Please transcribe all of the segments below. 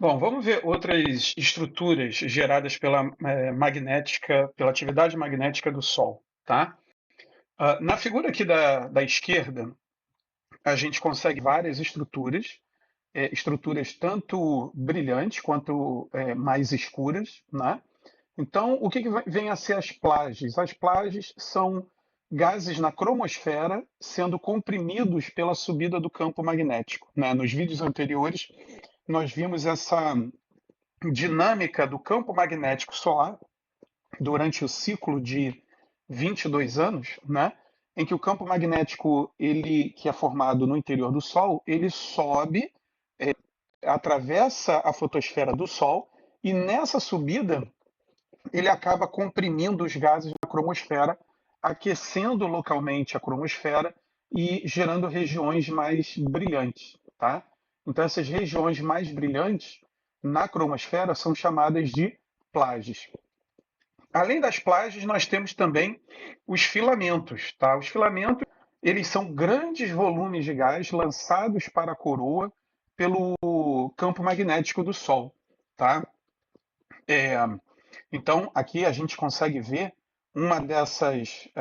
Bom, vamos ver outras estruturas geradas pela atividade magnética do Sol, tá? Na figura aqui da esquerda, a gente consegue várias estruturas, estruturas tanto brilhantes quanto mais escuras, né? Então, o que vem a ser as plasmas? As plasmas são gases na cromosfera sendo comprimidos pela subida do campo magnético, né? Nos vídeos anteriores, nós vimos essa dinâmica do campo magnético solar durante o ciclo de 22 anos, né, em que o campo magnético que é formado no interior do Sol, ele sobe, atravessa a fotosfera do Sol e nessa subida ele acaba comprimindo os gases na cromosfera, aquecendo localmente a cromosfera e gerando regiões mais brilhantes, tá? Então essas regiões mais brilhantes na cromosfera são chamadas de plasmas. Além das plasmas, nós temos também os filamentos, tá? Os filamentos, eles são grandes volumes de gás lançados para a coroa pelo campo magnético do Sol, tá? É, então, aqui a gente consegue ver uma dessas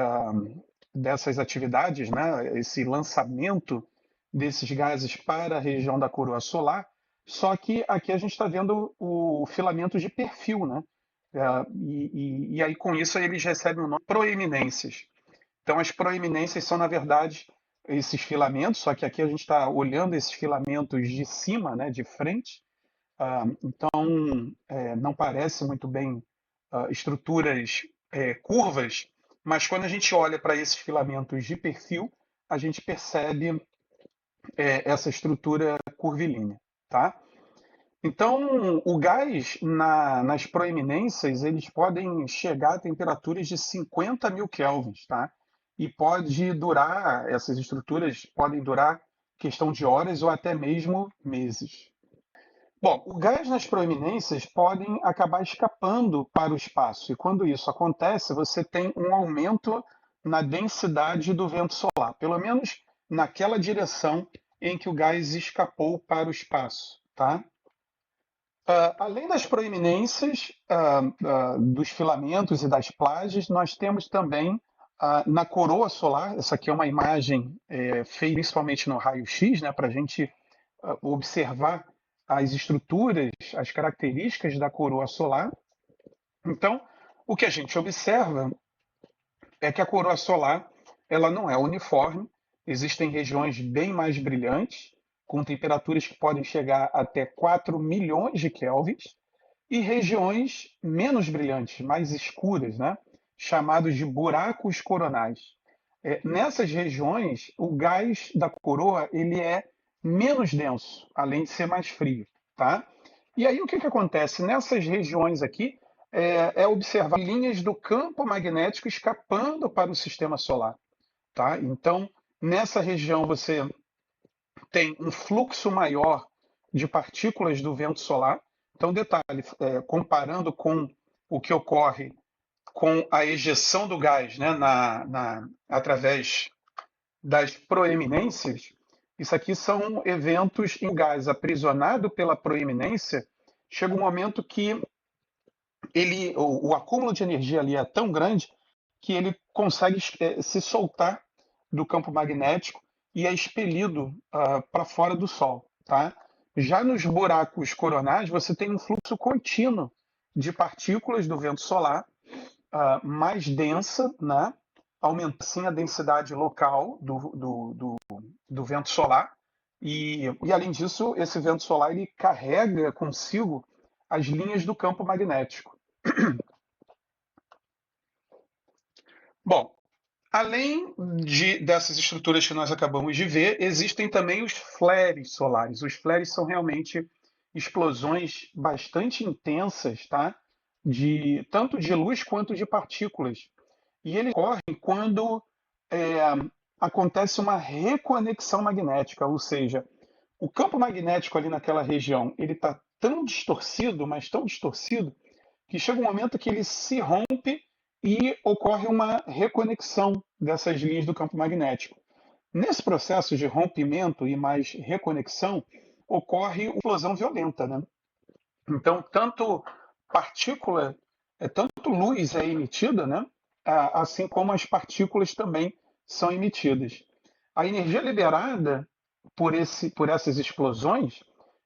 atividades, né? Esse lançamento desses gases para a região da coroa solar, só que aqui a gente está vendo o filamento de perfil, né? E aí, com isso, eles recebem o nome de proeminências. Então, as proeminências são, na verdade, esses filamentos, só que aqui a gente está olhando esses filamentos de cima, né, de frente. Então, não parece muito bem estruturas curvas, mas quando a gente olha para esses filamentos de perfil, a gente percebe essa estrutura curvilínea, tá? Então, o gás nas proeminências, eles podem chegar a temperaturas de 50 mil kelvins, tá? E essas estruturas podem durar questão de horas ou até mesmo meses. Bom, o gás nas proeminências podem acabar escapando para o espaço, e quando isso acontece, você tem um aumento na densidade do vento solar, pelo menos naquela direção em que o gás escapou para o espaço, tá? Além das proeminências, dos filamentos e das plasmas, nós temos também na coroa solar, essa aqui é uma imagem feita principalmente no raio-x, né, para a gente observar as estruturas, as características da coroa solar. Então, o que a gente observa é que a coroa solar ela não é uniforme, existem regiões bem mais brilhantes, com temperaturas que podem chegar até 4 milhões de kelvins, e regiões menos brilhantes, mais escuras, né? Chamados de buracos coronais. Nessas regiões, o gás da coroa ele é menos denso, além de ser mais frio, tá? E aí o que acontece? Nessas regiões aqui observar linhas do campo magnético escapando para o sistema solar, tá? Então, nessa região você tem um fluxo maior de partículas do vento solar. Então, detalhe, comparando com o que ocorre com a ejeção do gás, né, através das proeminências, isso aqui são eventos em gás aprisionado pela proeminência. Chega um momento que o acúmulo de energia ali é tão grande que ele consegue se soltar do campo magnético e é expelido para fora do Sol, tá? Já nos buracos coronais, você tem um fluxo contínuo de partículas do vento solar mais densa, né? Aumenta assim a densidade local do vento solar e, além disso, esse vento solar ele carrega consigo as linhas do campo magnético. Bom, além dessas estruturas que nós acabamos de ver, existem também os flares solares. Os flares são realmente explosões bastante intensas, tá? Tanto de luz quanto de partículas. E eles ocorrem quando é, acontece uma reconexão magnética, ou seja, o campo magnético ali naquela região ele está tão distorcido, mas tão distorcido, que chega um momento que ele se rompe e ocorre uma reconexão dessas linhas do campo magnético. Nesse processo de rompimento e mais reconexão, ocorre uma explosão violenta, né? Então, tanto partícula, tanto luz é emitida, né? Assim como as partículas também são emitidas. A energia liberada por essas explosões,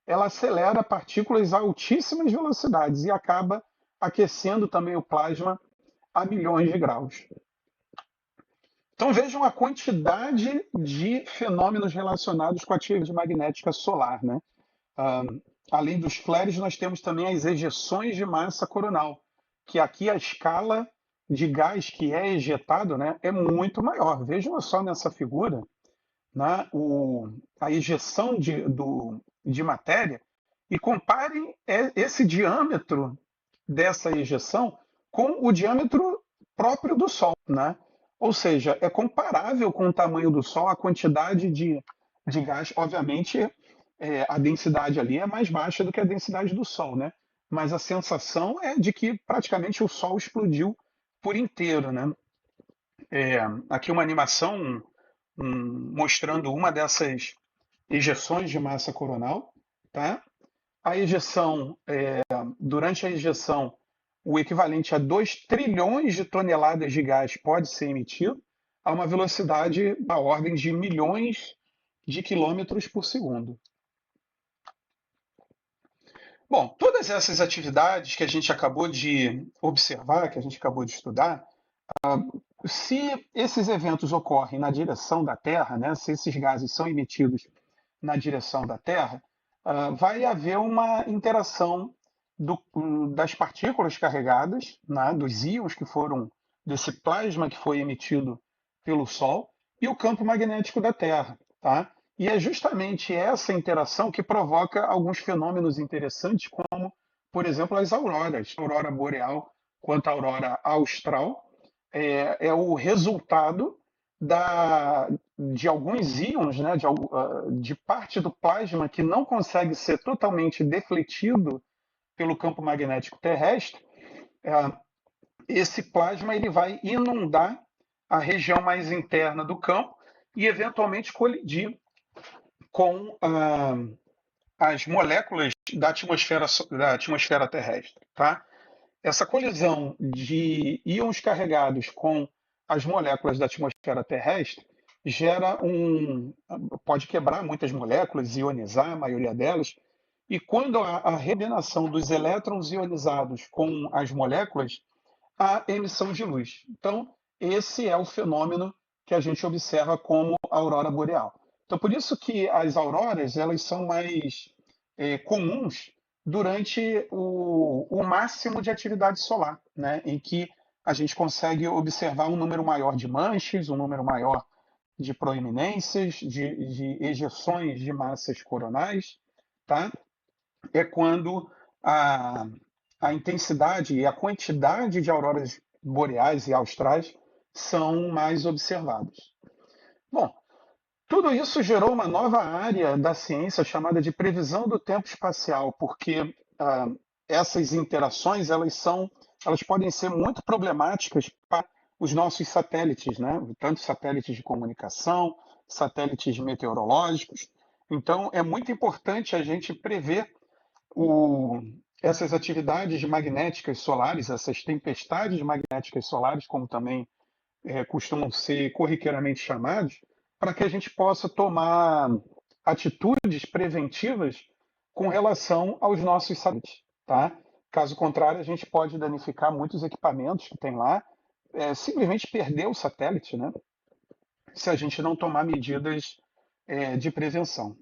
ela acelera partículas a altíssimas velocidades e acaba aquecendo também o plasma a milhões de graus. Então vejam a quantidade de fenômenos relacionados com a atividade magnética solar, né? Ah, além dos flares, nós temos também as ejeções de massa coronal, que aqui a escala de gás que é ejetado, né, é muito maior. Vejam só nessa figura, né, a ejeção de matéria e comparem esse diâmetro dessa ejeção com o diâmetro próprio do Sol, né? Ou seja, é comparável com o tamanho do Sol, a quantidade de gás, obviamente, a densidade ali é mais baixa do que a densidade do Sol, né? Mas a sensação é de que praticamente o Sol explodiu por inteiro, né? Aqui uma animação mostrando uma dessas ejeções de massa coronal, tá? A ejeção, durante a ejeção, o equivalente a 2 trilhões de toneladas de gás pode ser emitido a uma velocidade da ordem de milhões de quilômetros por segundo. Bom, todas essas atividades que a gente acabou de observar, que a gente acabou de estudar, se esses eventos ocorrem na direção da Terra, né, se esses gases são emitidos na direção da Terra, vai haver uma interação das partículas carregadas, né, dos íons que foram, desse plasma que foi emitido pelo Sol, e o campo magnético da Terra. Tá? E é justamente essa interação que provoca alguns fenômenos interessantes, como, por exemplo, as auroras, a aurora boreal quanto a aurora austral, é o resultado de alguns íons, né, de parte do plasma que não consegue ser totalmente defletido pelo campo magnético terrestre. É, esse plasma ele vai inundar a região mais interna do campo e eventualmente colidir com as moléculas da atmosfera terrestre. Tá? Essa colisão de íons carregados com as moléculas da atmosfera terrestre pode quebrar muitas moléculas, ionizar a maioria delas, e quando há a reação dos elétrons ionizados com as moléculas, há emissão de luz. Então, esse é o fenômeno que a gente observa como aurora boreal. Então, por isso que as auroras elas são mais comuns durante o máximo de atividade solar, né? Em que a gente consegue observar um número maior de manchas, um número maior de proeminências, de ejeções de massas coronais, tá? É quando a, a intensidade e a quantidade de auroras boreais e austrais são mais observadas. Bom, tudo isso gerou uma nova área da ciência chamada de previsão do tempo espacial, porque essas interações elas podem ser muito problemáticas para os nossos satélites, né? Tanto satélites de comunicação, satélites meteorológicos. Então, é muito importante a gente prever o, essas atividades magnéticas solares, essas tempestades magnéticas solares, como também costumam ser corriqueiramente chamados, para que a gente possa tomar atitudes preventivas com relação aos nossos satélites. Tá? Caso contrário, a gente pode danificar muitos equipamentos que tem lá, simplesmente perder o satélite, né? Se a gente não tomar medidas de prevenção.